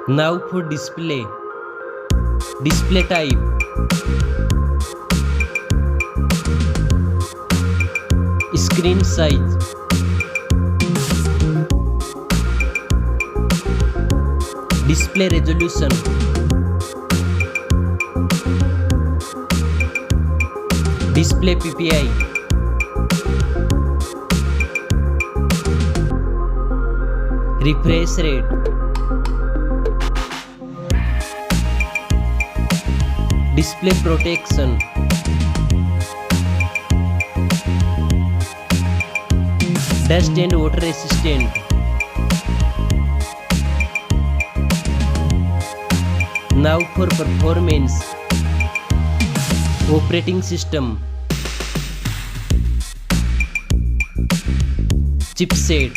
Now for display. Display type. Screen size. Display resolution. Display PPI. Refresh rate. Display protection. Dust and water resistant. Now for performance. Operating system. Chipset.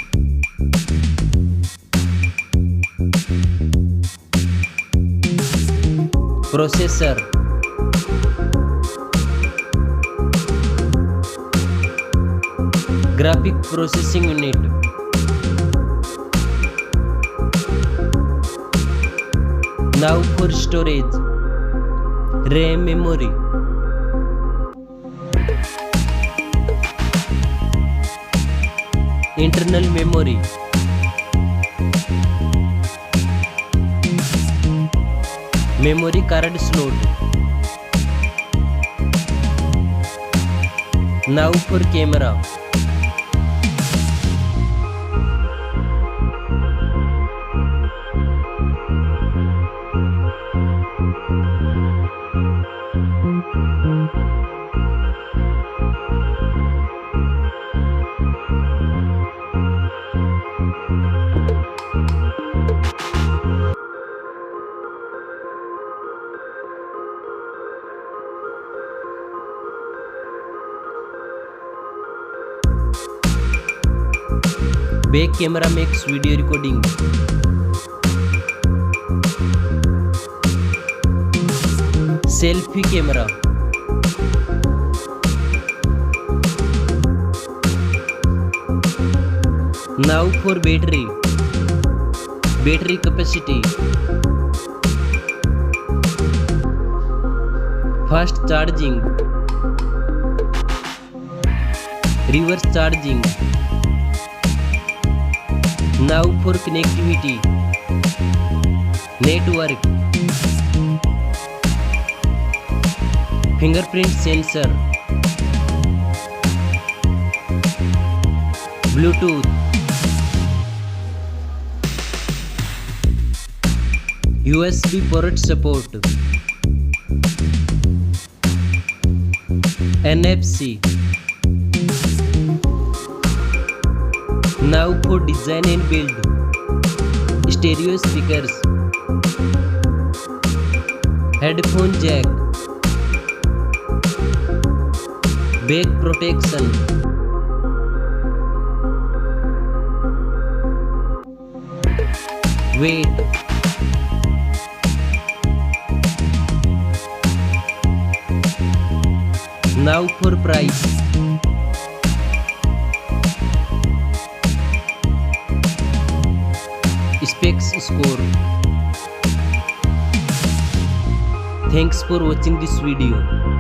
Processor. Graphic processing unit. Now for storage. RAM memory. Internal memory. Memory card slot. Now for camera. Back camera makes video recording. Selfie camera. Now for battery. Battery capacity. Fast charging. Reverse charging. Now for connectivity. Network. Fingerprint sensor. Bluetooth. USB port support. NFC. Now for design and build. Stereo speakers. Headphone jack. Back protection. Weight. Now for price. Specs score. Thanks for watching this video.